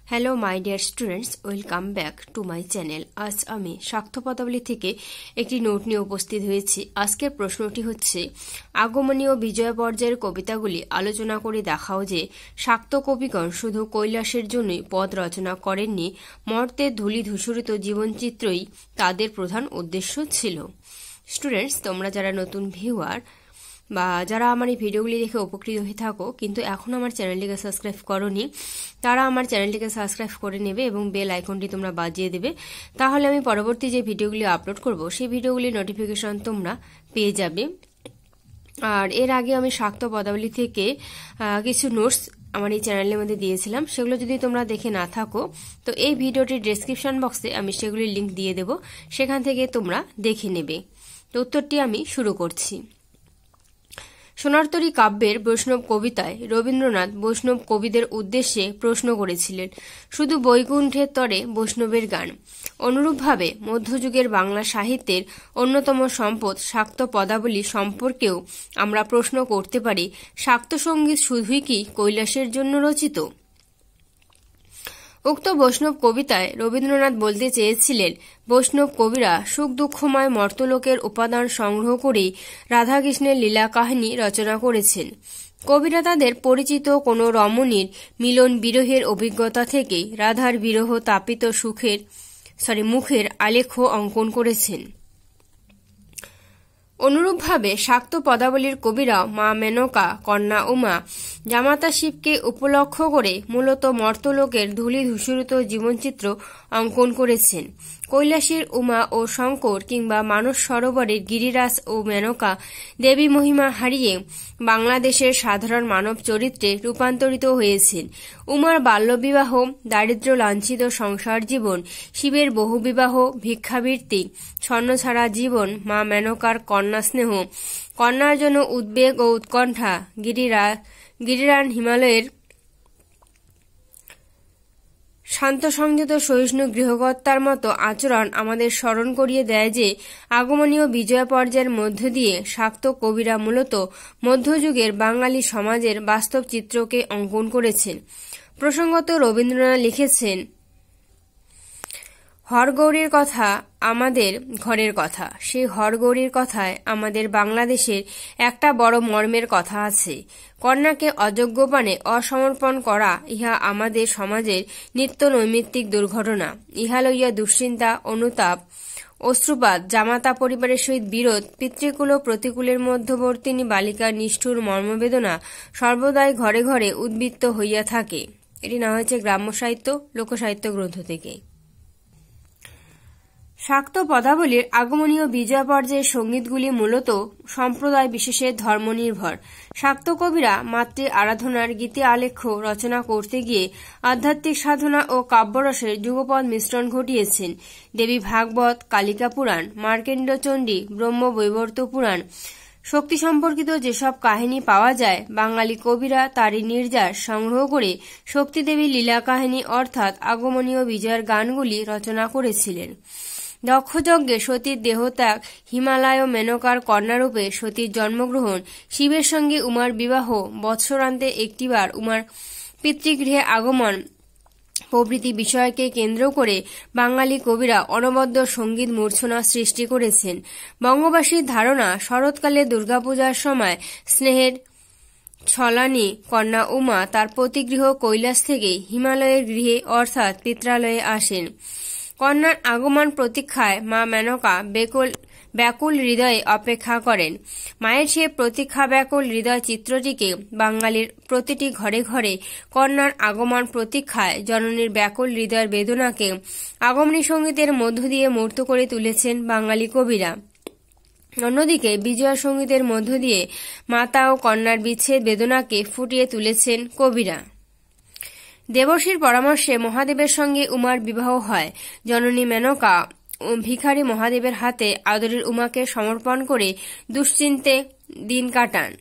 Hello my dear students, welcome back to my channel. আজ আমি শাক্ত পদাবলী থেকে একটি নোট নিয়ে উপস্থিত হয়েছি। আজকের প্রশ্নটি হচ্ছে, আগমনী ও বিজয় পর্যায়ের কবিতাগুলি আলোচনা করে দেখাও যে শাক্ত কবিগণ শুধু কৈলাসের জন্যই পদ রচনা করেননি, মর্তের ধূলি ধূসরিত জীবনচিত্রই তাদের প্রধান উদ্দেশ্য ছিল। স্টুডেন্টস, তোমরা যারা নতুন ভিউয়ার বা যারা আমার এই ভিডিওগুলি দেখে উপকৃত হয়ে থাকো কিন্তু এখন আমার চ্যানেলটিকে সাবস্ক্রাইব করোনি, তারা আমার চ্যানেলটিকে সাবস্ক্রাইব করে নেবে এবং বেল আইকনটি তোমরা বাজিয়ে দেবে। তাহলে আমি পরবর্তী যে ভিডিওগুলি আপলোড করব সেই ভিডিওগুলির নোটিফিকেশন তোমরা পেয়ে যাবে। আর এর আগে আমি শাক্ত পদাবলী থেকে কিছু নোটস আমার এই চ্যানেলের মধ্যে দিয়েছিলাম, সেগুলো যদি তোমরা দেখে না থাকো তো এই ভিডিওটির ডেসক্রিপশন বক্সে আমি সেগুলির লিঙ্ক দিয়ে দেব, সেখান থেকে তোমরা দেখে নেবে। তো উত্তরটি আমি শুরু করছি। সোনারতরী কাব্যের বৈষ্ণব কবিতায় রবীন্দ্রনাথ বৈষ্ণব কবিদের উদ্দেশ্যে প্রশ্ন করেছিলেন, শুধু বৈকুণ্ঠের তরে বৈষ্ণবের গান। অনুরূপভাবে মধ্যযুগের বাংলা সাহিত্যের অন্যতম সম্পদ শাক্ত পদাবলী সম্পর্কেও আমরা প্রশ্ন করতে পারি, শাক্ত সঙ্গীত শুধুই কি কৈলাসের জন্য রচিত? উক্ত বৈষ্ণব কবিতায় রবীন্দ্রনাথ বলতে চেয়েছিলেন, বৈষ্ণব কবিরা সুখ দুঃখময় মর্তলোকের উপাদান সংগ্রহ করেই রাধাকৃষ্ণের লীলা কাহিনী রচনা করেছেন। কবিরা তাদের পরিচিত কোনো রমণীর মিলন বিরহের অভিজ্ঞতা থেকে রাধার বিরহ তাপিত মুখের আলেখ্য অঙ্কন করেছেন। অনুরূপভাবে শাক্ত পদাবলীর কবিরাও মা মেনকা, কন্যা উমা, জামাতা শিবকে উপলক্ষ করে মূলত মর্তলোকের ধূলি ধূসরিত জীবনচিত্র অঙ্কন করেছেন। কৈলাসের উমা ও শঙ্কর কিংবা মানস সরোবরের গিরিরাজ ও মেনকা দেবী মহিমা হারিয়ে বাংলাদেশের সাধারণ মানব চরিত্রে রূপান্তরিত হয়েছেন। উমার বাল্যবিবাহ, দারিদ্র্য লাঞ্ছিত সংসার জীবন, শিবের বহুবিবাহ, ভিক্ষাবৃত্তি, ছন্নছাড়া জীবন, মা মেনকার কন্যা স্নেহ, কন্যার জন্য উদ্বেগ ও উৎকণ্ঠা, গিরিরান হিমালয়ের শান্ত সংযত সহিষ্ণু গৃহকর্তার মতো আচরণ আমাদের স্মরণ করিয়ে দেয় যে আগমনী ও বিজয় পর্যায়ের মধ্য দিয়ে শাক্ত কবিরা মূলত মধ্যযুগের বাঙালি সমাজের বাস্তব চিত্রকে অঙ্কন করেছেন। প্রসঙ্গত রবীন্দ্রনাথ লিখেছেন, হরগৌরীর কথা আমাদের ঘরের কথা, সেই হরগৌরীর কথায় আমাদের বাংলাদেশের একটা বড় মর্মের কথা আছে। কন্যাকে অযোগ্যপানে অসমর্পণ করা ইহা আমাদের সমাজের নিত্য নৈমিত্তিক দুর্ঘটনা। ইহা লইয়া দুশ্চিন্তা, অনুতাপ, অশ্রুপাত, জামাতা পরিবারের সহিত বিরোধ, পিতৃকুল ও প্রতিকূলের মধ্যবর্তিনী বালিকার নিষ্ঠুর মর্মবেদনা সর্বদাই ঘরে ঘরে উদ্বৃত্ত হইয়া থাকে। এটি নেওয়া হয়েছে গ্রাম্য সাহিত্য লোকসাহিত্য গ্রন্থ থেকে। শাক্ত পদাবলীর আগমনী ও বিজয় পর্যায়ের সঙ্গীতগুলি মূলত সম্প্রদায় বিশেষের ধর্মনির্ভর। শাক্ত কবিরা মাতৃ আরাধনার গীতি আলেখ্য রচনা করতে গিয়ে আধ্যাত্মিক সাধনা ও কাব্যরসের যুগপৎ মিশ্রণ ঘটিয়েছেন। দেবী ভাগবত, কালিকা পুরাণ, মার্কেন্ড চণ্ডী, ব্রহ্ম বৈবর্ত পুরাণ, শক্তি সম্পর্কিত যেসব কাহিনী পাওয়া যায়, বাঙালি কবিরা তারই নির্যাস সংগ্রহ করে শক্তিদেবী লীলা কাহিনী অর্থাৎ আগমনী ও বিজয়ের গানগুলি রচনা করেছিলেন। দক্ষযজ্ঞে সতীর দেহত্যাগ, হিমালয় ও মেনকার কন্যারূপে সতীর জন্মগ্রহণ, শিবের সঙ্গে উমার বিবাহ, বৎসরান্তে একটিবার উমার পিতৃগৃহে আগমন প্রভৃতি বিষয়কে কেন্দ্র করে বাঙালি কবিরা অনবদ্য সঙ্গীত মূর্ছনা সৃষ্টি করেছেন। বঙ্গবাসীর ধারণা, শরৎকালে দুর্গাপূজার সময় স্নেহের ছলানি কন্যা উমা তার পতিগৃহ কৈলাস থেকে হিমালয়ের গৃহে অর্থাৎ পিত্রালয়ে আসেন। কন্যার আগমন প্রতীক্ষায় মা মেনকা ব্যাকুল হৃদয়ে অপেক্ষা করেন। মায়ের সে প্রতীক্ষা ব্যাকুল হৃদয় চিত্রটিকে বাঙালির প্রতিটি ঘরে ঘরে কন্যার আগমন প্রতীক্ষায় জননীর ব্যাকুল হৃদয়ের বেদনাকে আগমনী সঙ্গীতের মধ্য দিয়ে মূর্ত করে তুলেছেন বাঙালি কবিরা। অন্যদিকে বিজয় সঙ্গীতের মধ্য দিয়ে মাতা ও কন্যার বিচ্ছেদ বেদনাকে ফুটিয়ে তুলেছেন কবিরা। দেবর্ষির পরামর্শে মহাদেবের সঙ্গে উমার বিবাহ হয়। জননী মেনকা ভিখারী মহাদেবের হাতে আদরের উমাকে সমর্পণ করে দুশ্চিন্তে দিন কাটান।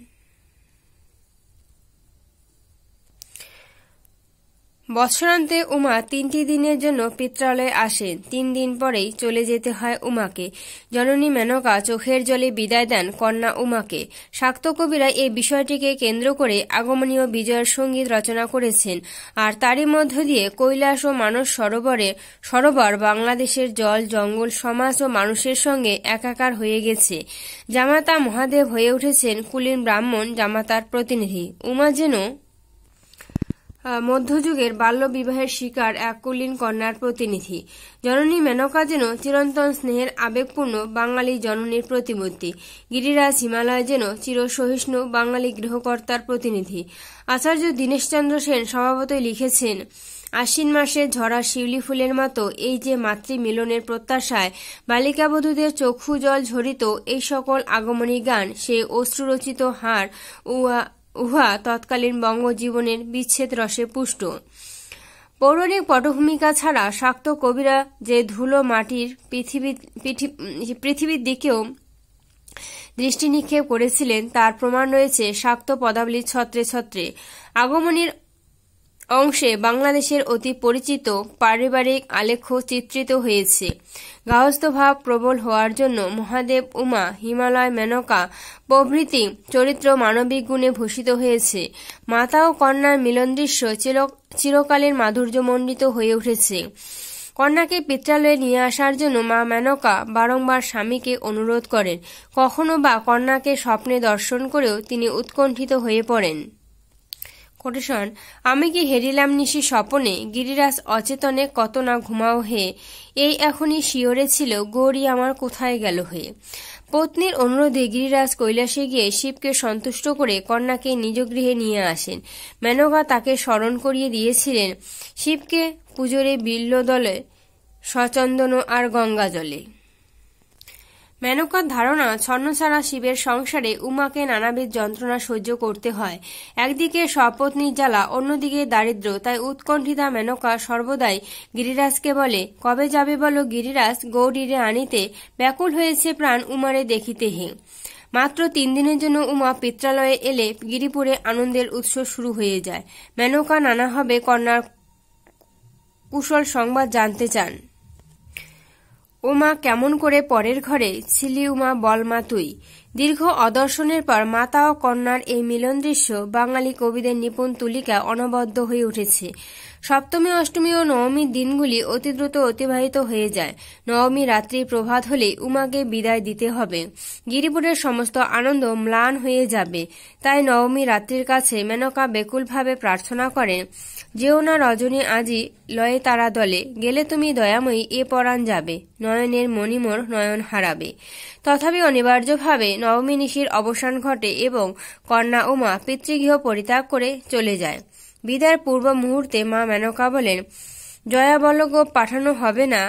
বৎসরান্তে উমা 3টি দিনের জন্য পিত্রালয়ে আসেন। 3 দিন পরেই চলে যেতে হয় উমাকে। জননী মেনকা চোখের জলে বিদায় দেন কন্যা উমাকে। শাক্ত কবিরা এই বিষয়টিকে কেন্দ্র করে আগমনীয় বিজয়ের সঙ্গীত রচনা করেছেন। আর তারই মধ্য দিয়ে কৈলাস ও মানস সরোবর বাংলাদেশের জল, জঙ্গল, সমাজ ও মানুষের সঙ্গে একাকার হয়ে গেছে। জামাতা মহাদেব হয়ে উঠেছেন কুলীন ব্রাহ্মণ জামাতার প্রতিনিধি। উমা যেন মধ্যযুগের বাল্যবিবাহের শিকার এক কুলীন কন্যার প্রতিনিধি। জননী মেনকা যেন চিরন্তন স্নেহের আবেগপূর্ণ বাঙালি জননীর প্রতিমূর্তি। গিরিরাজ হিমালয় যেন চিরসহিষ্ণু বাঙালি গৃহকর্তার প্রতিনিধি। আচার্য দীনেশচন্দ্র সেন স্বভাবতই লিখেছেন, আশ্বিন মাসে ঝরা শিউলি ফুলের মতো এই যে মাতৃমিলনের প্রত্যাশায় বালিকাবধূদের চক্ষু জল ঝরিত এই সকল আগমনী গান, সে অশ্রুরচিত হার উহা তৎকালীন বঙ্গজীবনের বিচ্ছেদ রসে পুষ্ট। পৌরাণিক পটভূমিকা ছাড়া শাক্ত কবিরা যে ধুলো মাটির পৃথিবীর দিকেও দৃষ্টি নিক্ষেপ করেছিলেন তার প্রমাণ রয়েছে শাক্ত পদাবলীর ছত্রে ছত্রে। আগমনীর অংশে বাংলাদেশের অতি পরিচিত পারিবারিক আলেখ্য চিত্রিত হয়েছে। গাহস্থভাব প্রবল হওয়ার জন্য মহাদেব, উমা, হিমালয়, মেনকা প্রভৃতি চরিত্র মানবিক গুণে ভূষিত হয়েছে। মাতা ও কন্যার মিলন দৃশ্য চিরকালের মাধুর্যমণ্ডিত হয়ে উঠেছে। কন্যাকে পিত্রালয়ে নিয়ে আসার জন্য মা মেনকা বারংবার স্বামীকে অনুরোধ করেন। কখনো বা কন্যাকে স্বপ্নে দর্শন করেও তিনি উৎকণ্ঠিত হয়ে পড়েন। কোটেশন, আমি কি হেরিলাম নিশি স্বপনে, গিরিরাজ অচেতনে কত না ঘুমাও হে, এই এখনই শিওরে ছিল গৌরী আমার কোথায় গেল হে। পত্নীর অনুরোধে গিরিরাজ কৈলাসে গিয়ে শিবকে সন্তুষ্ট করে কন্যাকে নিজ গৃহে নিয়ে আসেন। মেনকা তাকে স্মরণ করিয়ে দিয়েছিলেন শিবকে পুজোরে বিল্বদলে, সচন্দন আর গঙ্গা জলে। মেনকার ধারণা, ছন্নছাড়া শিবের সংসারে উমাকে নানাবিধ যন্ত্রণা সহ্য করতে হয়। একদিকে সপত্নীর জ্বালা, অন্যদিকে দারিদ্র্য। তাই উৎকণ্ঠিতা মেনকা সর্বদাই গিরিরাজকে বলে, কবে যাবে বলো গিরিরাজ, গৌরীরে আনিতে ব্যাকুল হয়েছে প্রাণ উমারে দেখিতে হে। মাত্র 3 দিনের জন্য উমা পিত্রালয়ে এলে গিরিপুরে আনন্দের উৎস শুরু হয়ে যায়। মেনকা নানাভাবে কন্যার কুশল সংবাদ জানতে চান। উমা কেমন করে পরের ঘরে ছিলি উমা বল মা তুই। দীর্ঘ অদর্শনের পর মাতা ও কন্যার এই মিলন দৃশ্য বাঙালি কবিদের নিপুণ তুলিকা অনবদ্য হয়ে উঠেছে। সপ্তমী, অষ্টমী ও নবমীর দিনগুলি অতি দ্রুত অতিবাহিত হয়ে যায়। নবমী রাত্রি প্রভাত হলেই উমাকে বিদায় দিতে হবে। গিরিপুরের সমস্ত আনন্দ ম্লান হয়ে যাবে। তাই নবমী রাত্রির কাছে মেনকা বেকুলভাবে প্রার্থনা করেন, যেও না রজনী আজি লয়ে তারা দলে, গেলে তুমি দয়াময়ী এ পরাণ যাবে, নয়নের মণিমোর নয়ন হারাবে। তথাপি অনিবার্যভাবে নবমী নিশির অবসান ঘটে এবং কন্যা উমা পিতৃগৃহ পরিত্যাগ করে চলে যায়। বিদায়ের পূর্ব মুহূর্তে মা মেনকা বলেন, জয়া বল গো পাঠানো হবে না,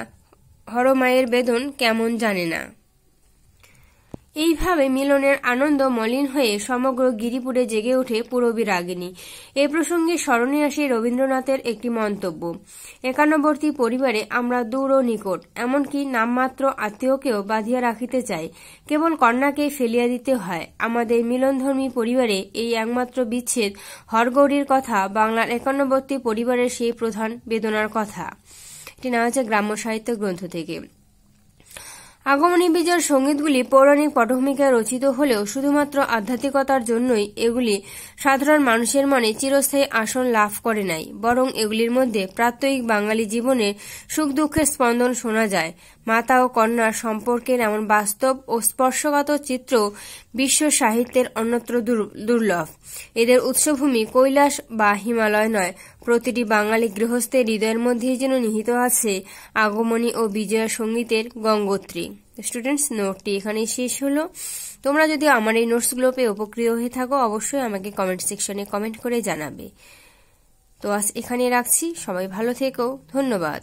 হরমায়ের বেদন কেমন জানে না। এইভাবে মিলনের আনন্দ মলিন হয়ে সমগ্র গিরিপুরে জেগে ওঠে পুরবী রাগিনী। এ প্রসঙ্গে স্মরণে আসে রবীন্দ্রনাথের একটি মন্তব্য, একান্নবর্তী পরিবারে আমরা দূর ও নিকট, এমনকি নামমাত্র আত্মীয়কেও বাঁধিয়া রাখিতে চাই, কেবল কন্যাকে ফেলিয়া দিতে হয়। আমাদের মিলনধর্মী পরিবারে এই একমাত্র বিচ্ছেদ হরগৌরীর কথা বাংলার একান্নবর্তী পরিবারের সেই প্রধান বেদনার কথা। এটি নেওয়া হচ্ছে গ্রাম্য সাহিত্য গ্রন্থ থেকে। আগমনী বিজয়ের সঙ্গীতগুলি পৌরাণিক পটভূমিকায় রচিত হলেও শুধুমাত্র আধ্যাত্মিকতার জন্যই এগুলি সাধারণ মানুষের মনে চিরস্থায়ী আসন লাভ করে নাই, বরং এগুলির মধ্যে প্রাত্যহিক বাঙালি জীবনের সুখ দুঃখের স্পন্দন শোনা যায়। মাতা ও কন্যার সম্পর্কের এমন বাস্তব ও স্পর্শকাতর চিত্র বিশ্ব সাহিত্যের অন্যত্র দুর্লভ। এদের উৎসভূমি কৈলাস বা হিমালয় নয়, প্রতিটি বাঙালি গৃহস্থের হৃদয়ের মধ্যেই যেন নিহিত আছে আগমনী ও বিজয়া সঙ্গীতের গঙ্গোত্রী। স্টুডেন্টস, নোটটি এখানেই শেষ হলো। তোমরা যদি আমার এই নোটসগুলো পেয়ে উপকৃত হয়ে থাকো অবশ্যই আমাকে কমেন্ট সেকশনে কমেন্ট করে জানাবে। তো আজ এখানে রাখছি, সবাই ভালো থেকো, ধন্যবাদ।